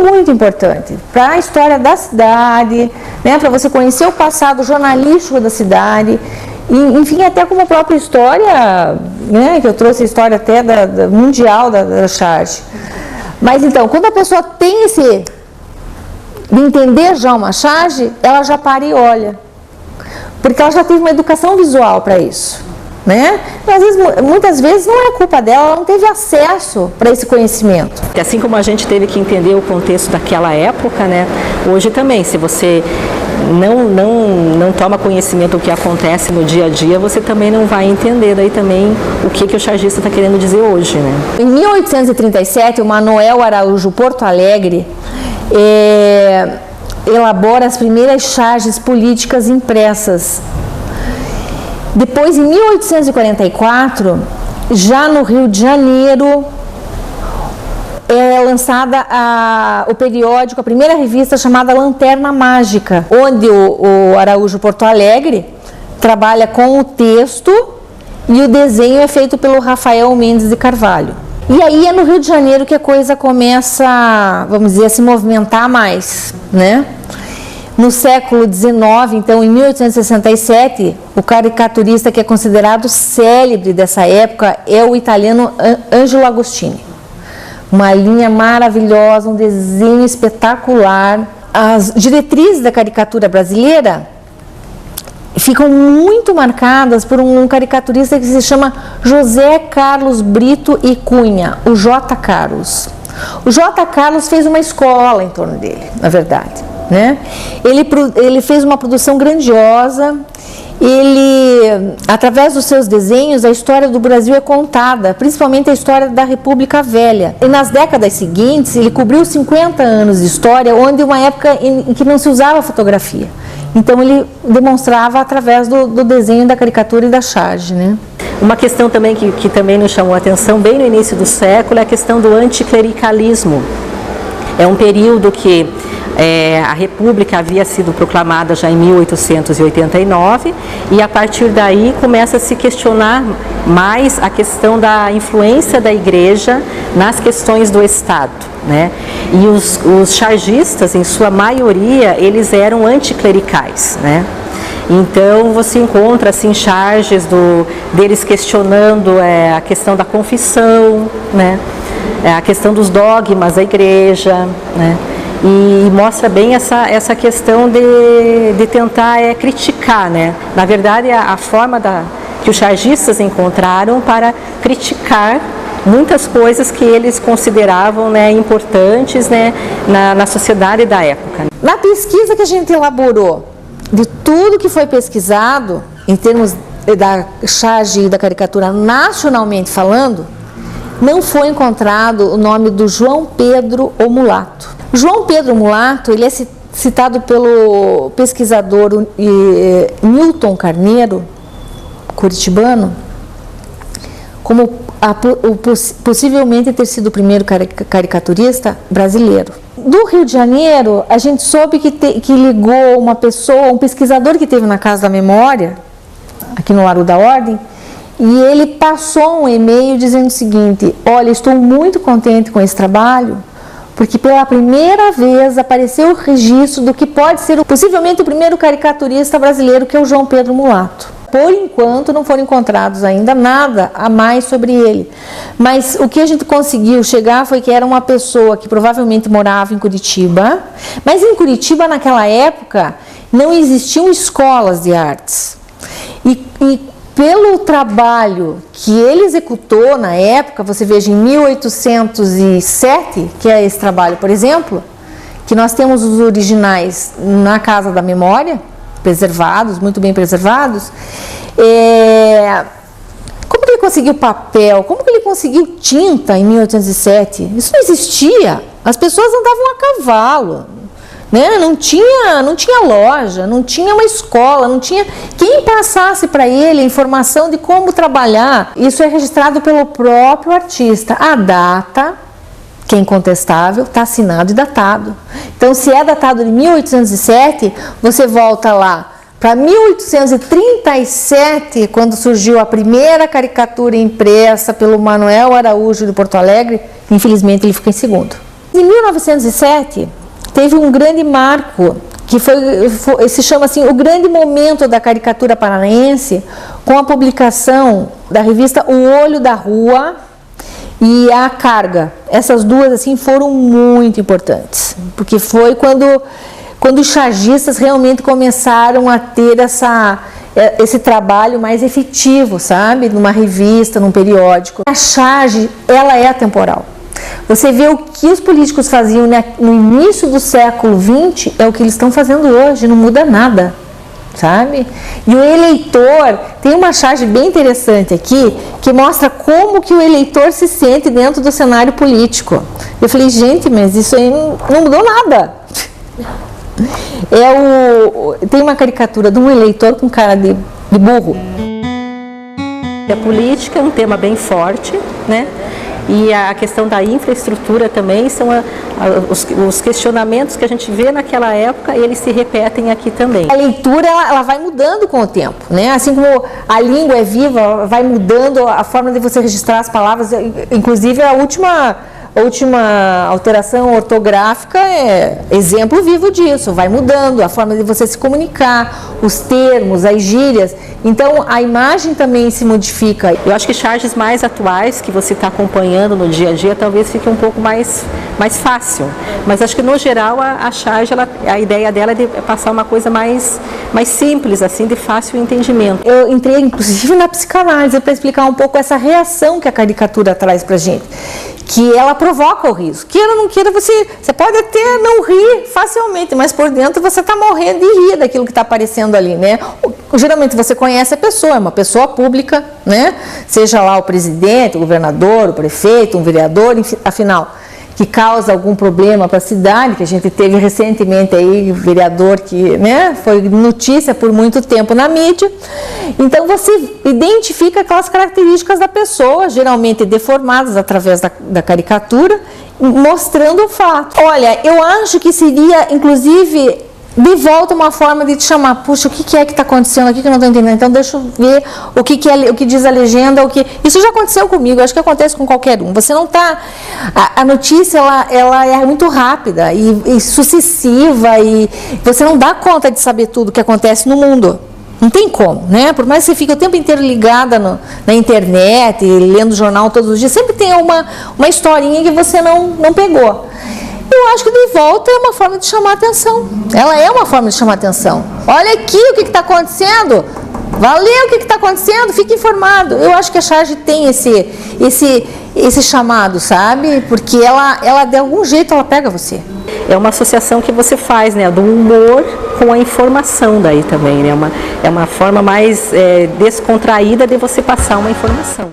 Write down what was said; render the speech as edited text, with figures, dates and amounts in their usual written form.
muito importante para a história da cidade, né, para você conhecer o passado jornalístico da cidade, e, enfim, até como a própria história, né, que eu trouxe a história até mundial da charge. Mas então, quando a pessoa tem de entender já uma charge, ela já para e olha, porque ela já teve uma educação visual para isso, né? Muitas vezes não é culpa dela, ela não teve acesso para esse conhecimento. Assim como a gente teve que entender o contexto daquela época, né? Hoje também, se você não toma conhecimento do que acontece no dia a dia, você também não vai entender daí também o que o chargista está querendo dizer hoje, né? Em 1837, o Manuel Araújo Porto Alegre elabora as primeiras charges políticas impressas. Depois, em 1844, já no Rio de Janeiro, é lançada o periódico, a primeira revista chamada Lanterna Mágica, onde o Araújo Porto Alegre trabalha com o texto e o desenho é feito pelo Rafael Mendes de Carvalho. E aí é no Rio de Janeiro que a coisa começa, vamos dizer, a se movimentar mais, né? No século XIX, então, em 1867, o caricaturista que é considerado célebre dessa época é o italiano Angelo Agostini. Uma linha maravilhosa, um desenho espetacular. As diretrizes da caricatura brasileira ficam muito marcadas por um caricaturista que se chama José Carlos Brito e Cunha, o J. Carlos. O J. Carlos fez uma escola em torno dele, na verdade, né? Ele fez uma produção grandiosa. Através dos seus desenhos, a história do Brasil é contada, principalmente a história da República Velha. E nas décadas seguintes, ele cobriu 50 anos de história, onde uma época em que não se usava fotografia. Então, ele demonstrava através do desenho, da caricatura e da charge, né? Uma questão também que também nos chamou a atenção, bem no início do século, é a questão do anticlericalismo. É um período que a República havia sido proclamada já em 1889 e a partir daí começa a se questionar mais a questão da influência da Igreja nas questões do Estado, né? E os chargistas, em sua maioria, eles eram anticlericais, né? Então você encontra assim charges deles questionando a questão da confissão, né? A questão dos dogmas da Igreja, né? E mostra bem essa questão de tentar criticar, né? Na verdade, a forma que os chargistas encontraram para criticar muitas coisas que eles consideravam, né, importantes, né, na sociedade da época. Na pesquisa que a gente elaborou, de tudo que foi pesquisado, em termos da charge e da caricatura nacionalmente falando, não foi encontrado o nome do João Pedro o Mulato. João Pedro Mulato, ele é citado pelo pesquisador Newton Carneiro, curitibano, como possivelmente ter sido o primeiro caricaturista brasileiro. Do Rio de Janeiro, a gente soube que ligou uma pessoa, um pesquisador que teve na Casa da Memória, aqui no Largo da Ordem, e ele passou um e-mail dizendo o seguinte: olha, estou muito contente com esse trabalho, porque pela primeira vez apareceu o registro do que pode ser possivelmente o primeiro caricaturista brasileiro, que é o João Pedro Mulato. Por enquanto não foram encontrados ainda nada a mais sobre ele, mas o que a gente conseguiu chegar foi que era uma pessoa que provavelmente morava em Curitiba, mas em Curitiba naquela época não existiam escolas de artes, e pelo trabalho que ele executou na época, você veja, em 1807, que é esse trabalho, por exemplo, que nós temos os originais na Casa da Memória, preservados, muito bem preservados. Como que ele conseguiu papel? Como que ele conseguiu tinta em 1807? Isso não existia. As pessoas andavam a cavalo, né? Não tinha loja, não tinha uma escola, não tinha quem passasse para ele a informação de como trabalhar. Isso é registrado pelo próprio artista. A data, que é incontestável, está assinado e datado. Então, se é datado de 1807, você volta lá para 1837, quando surgiu a primeira caricatura impressa pelo Manuel Araújo de Porto Alegre. Infelizmente, ele fica em segundo. em 1907, teve um grande marco, que se chama assim, o grande momento da caricatura paranaense, com a publicação da revista O Olho da Rua e A Carga. Essas duas assim foram muito importantes, porque foi quando os chargistas realmente começaram a ter esse trabalho mais efetivo, sabe? Numa revista, num periódico. A charge, ela é atemporal. Você vê o que os políticos faziam no início do século XX, é o que eles estão fazendo hoje, não muda nada, sabe? E o eleitor, tem uma charge bem interessante aqui, que mostra como que o eleitor se sente dentro do cenário político. Eu falei, gente, mas isso aí não mudou nada. Tem uma caricatura de um eleitor com cara de burro. A política é um tema bem forte, né? E a questão da infraestrutura também são os questionamentos que a gente vê naquela época e eles se repetem aqui também. A leitura ela vai mudando com o tempo, né? Assim como a língua é viva, vai mudando a forma de você registrar as palavras. Inclusive a última alteração ortográfica é exemplo vivo disso, vai mudando a forma de você se comunicar, os termos, as gírias. Então a imagem também se modifica. Eu acho que charges mais atuais que você está acompanhando no dia a dia talvez fique um pouco mais fácil, mas acho que no geral a charge, a ideia dela é de passar uma coisa mais simples, assim, de fácil entendimento. Eu entrei inclusive na psicanálise para explicar um pouco essa reação que a caricatura traz para a gente, que ela provoca o riso. Queira ou não queira, você pode até não rir facilmente, mas por dentro você está morrendo de rir daquilo que está aparecendo ali, né? Geralmente você conhece a pessoa, é uma pessoa pública, né? Seja lá o presidente, o governador, o prefeito, um vereador, enfim, afinal, que causa algum problema para a cidade, que a gente teve recentemente aí, vereador que, né, foi notícia por muito tempo na mídia. Então você identifica aquelas características da pessoa, geralmente deformadas através da caricatura, mostrando o fato. Olha, eu acho que seria, inclusive, de volta uma forma de te chamar, puxa, o que é que está acontecendo aqui que eu não estou entendendo? Então deixa eu ver o que diz a legenda, Isso já aconteceu comigo, acho que acontece com qualquer um. Você não está... A notícia, ela é muito rápida e sucessiva e você não dá conta de saber tudo o que acontece no mundo. Não tem como, né? Por mais que você fique o tempo inteiro ligada na internet, lendo jornal todos os dias, sempre tem uma historinha que você não pegou. Eu acho que de volta é uma forma de chamar atenção. Ela é uma forma de chamar atenção. Olha aqui o que está acontecendo. Valeu o que está acontecendo, fique informado. Eu acho que a charge tem esse chamado, sabe? Porque ela de algum jeito ela pega você. É uma associação que você faz, né, do humor com a informação daí também, né? É uma forma mais descontraída de você passar uma informação.